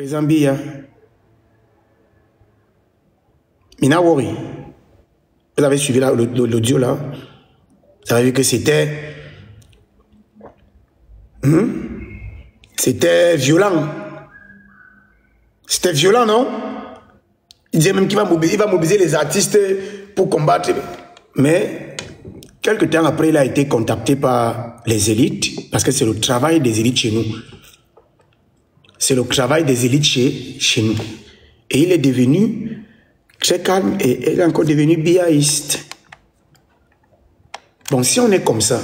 Zambia. Minawori. Vous avez suivi l'audio là. Vous avez vu que c'était... C'était violent. C'était violent, non? Il disait même qu'il va mobiliser les artistes pour combattre. Mais, quelque temps après, il a été contacté par les élites, parce que c'est le travail des élites chez nous. C'est le travail des élites chez nous. Et il est devenu très calme et il est encore devenu biaïste. Bon, si on est comme ça,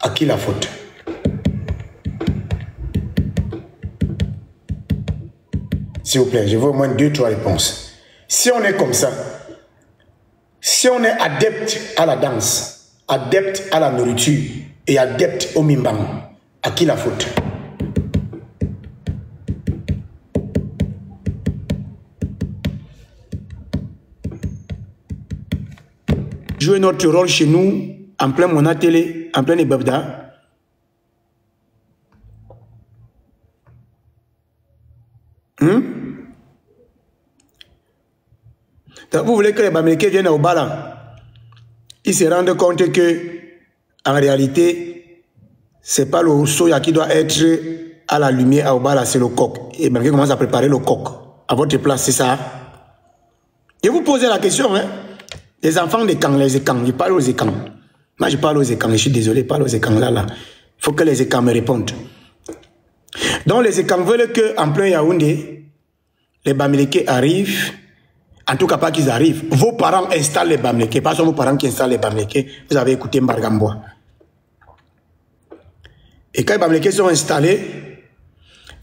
à qui la faute? S'il vous plaît, je veux au moins 2-3 réponses. Si on est comme ça, si on est adepte à la danse, adepte à la nourriture et adepte au mimbang, à qui la faute? Jouer notre rôle chez nous, en plein Mona Télé, en plein Ebabda. Vous voulez que les Bamileke viennent au Bala? Ils se rendent compte que, en réalité, c'est pas le soya qui doit être à la lumière au Bala, c'est le coq. Et Bamileke commence à préparer le coq. À votre place, c'est ça? Et vous posez la question, hein? Les enfants des camps, les écans, je parle aux écans. Moi, je parle aux écans, je suis désolé, je parle aux écans là. Il faut que les écans me répondent. Donc, les écans veulent qu'en plein Yaoundé, les Bamileke arrivent, en tout cas pas qu'ils arrivent. Vos parents installent les Bamileke, pas seulement vos parents qui installent les Bamileke. Vous avez écouté Mbargamboa. Et quand les Bamileke sont installés,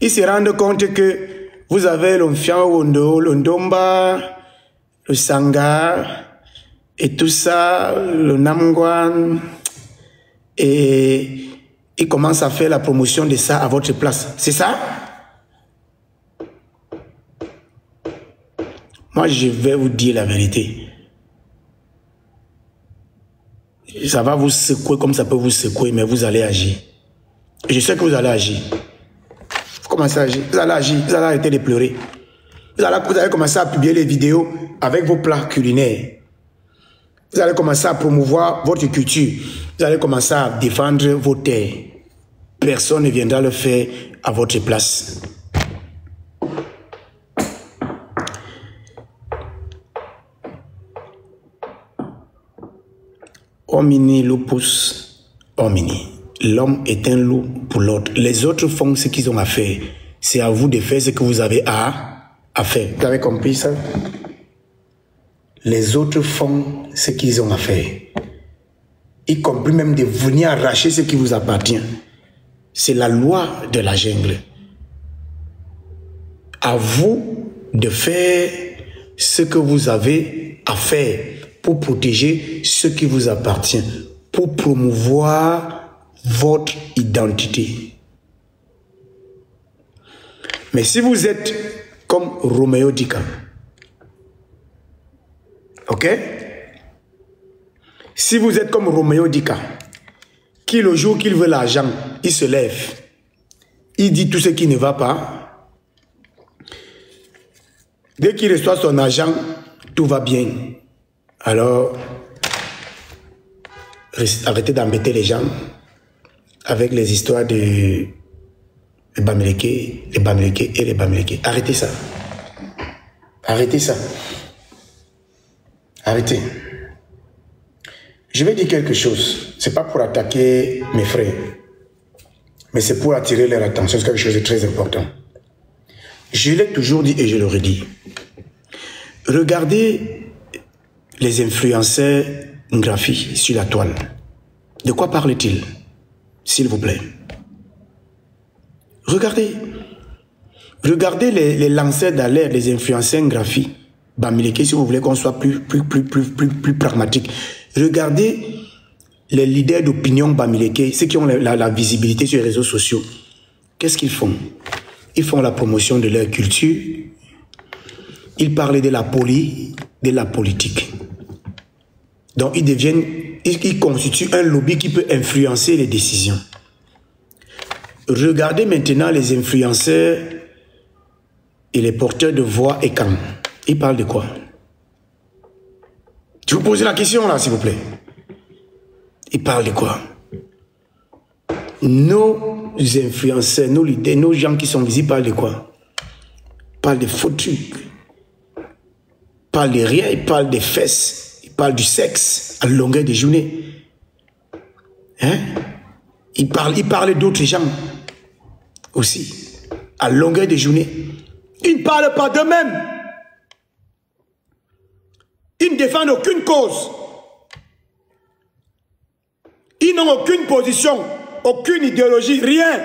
ils se rendent compte que vous avez l'Onfian Wondo, l'Ondomba, le Sanga, et tout ça, le Namgwan, et ils commencent à faire la promotion de ça à votre place. C'est ça? Moi, je vais vous dire la vérité. Ça va vous secouer comme ça peut vous secouer, mais vous allez agir. Et je sais que vous allez agir. Vous commencez à agir. Vous allez agir. Vous allez arrêter de pleurer. Vous allez commencer à publier les vidéos avec vos plats culinaires. Vous allez commencer à promouvoir votre culture. Vous allez commencer à défendre vos terres. Personne ne viendra le faire à votre place. Homini lupus homini. L'homme est un loup pour l'autre. Les autres font ce qu'ils ont à faire. C'est à vous de faire ce que vous avez à faire. Vous avez compris ça? Les autres font ce qu'ils ont à faire. Y compris même de venir arracher ce qui vous appartient. C'est la loi de la jungle. À vous de faire ce que vous avez à faire pour protéger ce qui vous appartient, pour promouvoir votre identité. Mais si vous êtes comme Roméo Dika, ok? Si vous êtes comme Roméo Dika, qui le jour qu'il veut l'argent, il se lève, il dit tout ce qui ne va pas, dès qu'il reçoit son argent, tout va bien. Alors, arrêtez d'embêter les gens avec les histoires de Bamileke, les Bamileke et les Bamileke. Arrêtez ça. Arrêtez ça. Arrêtez. Je vais dire quelque chose. Ce n'est pas pour attaquer mes frères, mais c'est pour attirer leur attention. C'est quelque chose de très important. Je l'ai toujours dit et je le redis. Regardez les influenceurs graphiques sur la toile. De quoi parlent-ils, s'il vous plaît? Regardez. Regardez les lanceurs d'alerte, les influenceurs graphiques. Bamileke, si vous voulez qu'on soit plus pragmatique. Regardez les leaders d'opinion Bamileke, ceux qui ont la visibilité sur les réseaux sociaux. Qu'est-ce qu'ils font? Ils font la promotion de leur culture. Ils parlent de la politique. Donc ils constituent un lobby qui peut influencer les décisions. Regardez maintenant les influenceurs et les porteurs de voix et camp. Ils parlent de quoi? Je vous pose la question là, s'il vous plaît. Ils parlent de quoi? Nos influenceurs, nos leaders, nos gens qui sont visibles parlent de quoi? Ils parlent de faux trucs. Ils parlent de rien, ils parlent des fesses, ils parlent du sexe à longueur de journée. Hein? Ils parlent d'autres gens aussi, à longueur de journée. Ils ne parlent pas d'eux-mêmes. Ils ne défendent aucune cause. Ils n'ont aucune position, aucune idéologie, rien.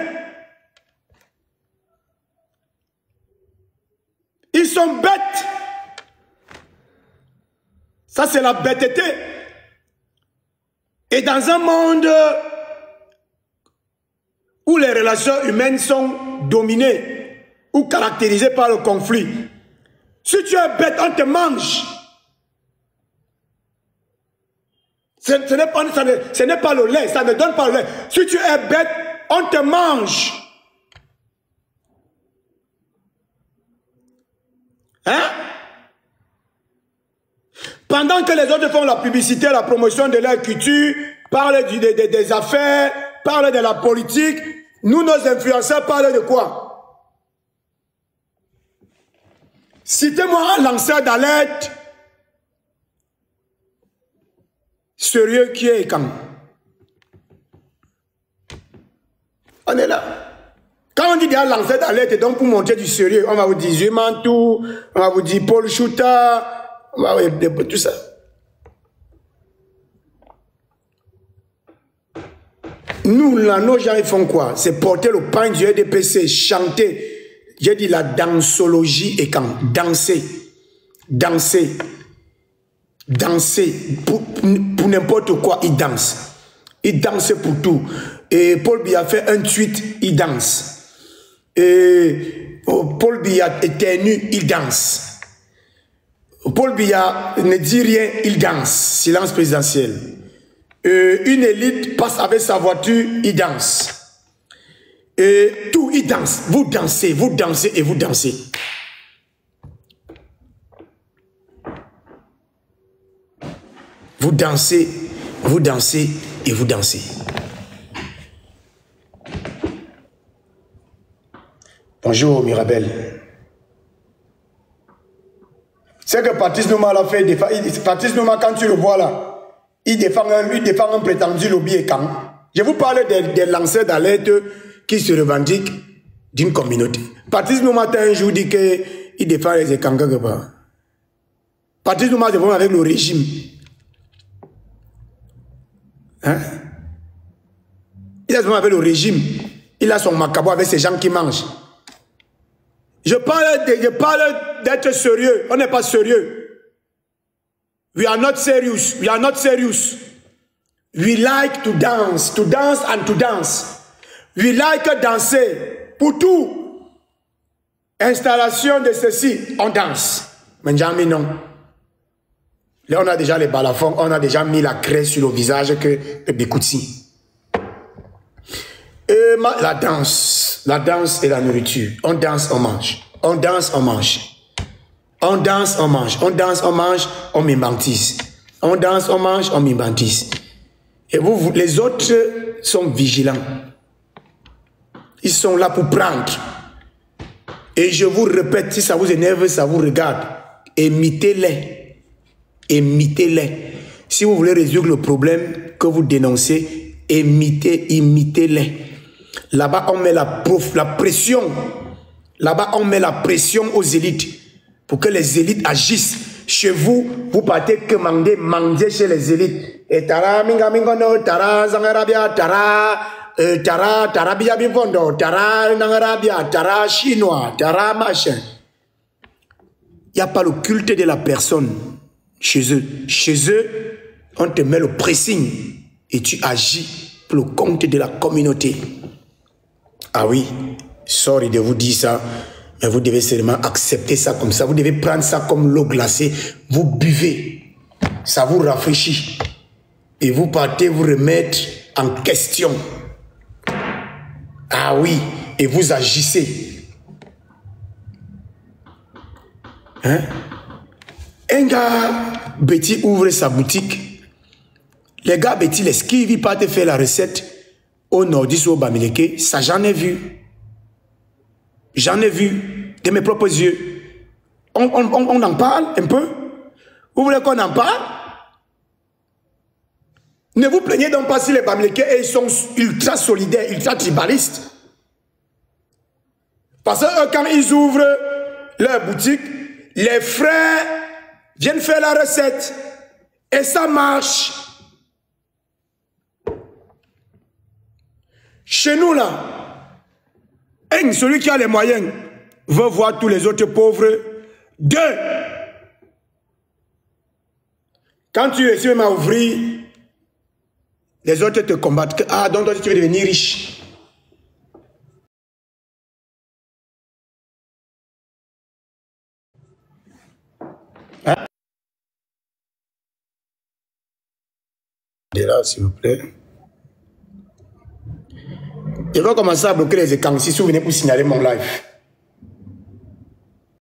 Ils sont bêtes. Ça, c'est la bêteté. Et dans un monde où les relations humaines sont dominées ou caractérisées par le conflit, si tu es bête, on te mange. Ce n'est pas le lait, ça ne donne pas le lait. Si tu es bête, on te mange. Hein? Pendant que les autres font la publicité, la promotion de leur culture, parlent des affaires, parlent de la politique, nous, nos influenceurs, parlent de quoi? Citez-moi un lanceur d'alerte sérieux qui est quand? On est là. Quand on dit un lanceur d'alerte, donc pour montrer du sérieux, on va vous dire Zumantou, on va vous dire Paul Chouta, on va vous dire tout ça. Nous, là, nos gens, ils font quoi? C'est porter le pain du RDPC, chanter. J'ai dit la dansologie et quand? Danser. Danser. Danser. Pour n'importe quoi, ils dansent. Ils dansent pour tout. Et Paul Biya fait un tweet, il danse. Et Paul Biya éternue, il danse. Paul Biya ne dit rien, il danse. Silence présidentiel. Une élite passe avec sa voiture, il danse. Et tout, il danse. Vous dansez et vous dansez. Vous dansez et vous dansez. Bonjour Mirabel. C'est que Patrice Nouma l'a fait. Patrice Nouma, quand tu le vois là, il défend un prétendu lobby et camp. Je vous parle des lanceurs d'alerte qui se revendiquent d'une communauté. Patrice Nouma un jour dit qu'il défend les écans quelque part. Patrice Nouma se voit avec le régime. Hein? Il a se voit avec le régime. Il a son macabre avec ces gens qui mangent. Je parle d'être sérieux. On n'est pas sérieux. We are not serious. We are not serious. We like to dance and to dance. We like danser. Pour tout. Installation de ceci, on danse. Mais jamais non. Là, on a déjà les balafons, on a déjà mis la craie sur le visage que le Bikutsi. La danse et la nourriture. On danse, on mange. On danse, on mange. On danse, on mange. On danse, on mange, on mimentise. On danse, on mange, on mimentise. Et vous, les autres sont vigilants. Ils sont là pour prendre. Et je vous répète, si ça vous énerve, ça vous regarde. Imitez-les. Imitez-les. Si vous voulez résoudre le problème que vous dénoncez, imitez-les. Là-bas, on met la pression. Là-bas, on met la pression aux élites pour que les élites agissent. Chez vous, vous partez que manger chez les élites. Et tara minga mingono, tara zangarabia, tara bia bivondo, tara nangarabia, tara chinois, tara machin. Il n'y a pas le culte de la personne chez eux. Chez eux, on te met le pressing et tu agis pour le compte de la communauté. Ah oui, sorry de vous dire ça, mais vous devez seulement accepter ça comme ça. Vous devez prendre ça comme l'eau glacée. Vous buvez, ça vous rafraîchit. Et vous partez vous remettre en question. Ah oui, et vous agissez. Hein? Un gars, Betty ouvre sa boutique. Les gars, Betty, les skis, ils partent faire la recette au Nordis ou au Bamileke. Ça, j'en ai vu. J'en ai vu de mes propres yeux. On en parle un peu. Vous voulez qu'on en parle? Ne vous plaignez donc pas si les Bamileke, ils sont ultra solidaires, ultra tribalistes. Parce que quand ils ouvrent leur boutique, les frères viennent faire la recette. Et ça marche. Chez nous, là, celui qui a les moyens veut voir tous les autres pauvres. 2. Quand tu réussis même à ouvrir, les autres te combattent. Ah, donc toi, tu veux devenir riche. Hein? Là, s'il vous plaît. Je vais commencer à bloquer les écrans si vous venez pour signaler mon live.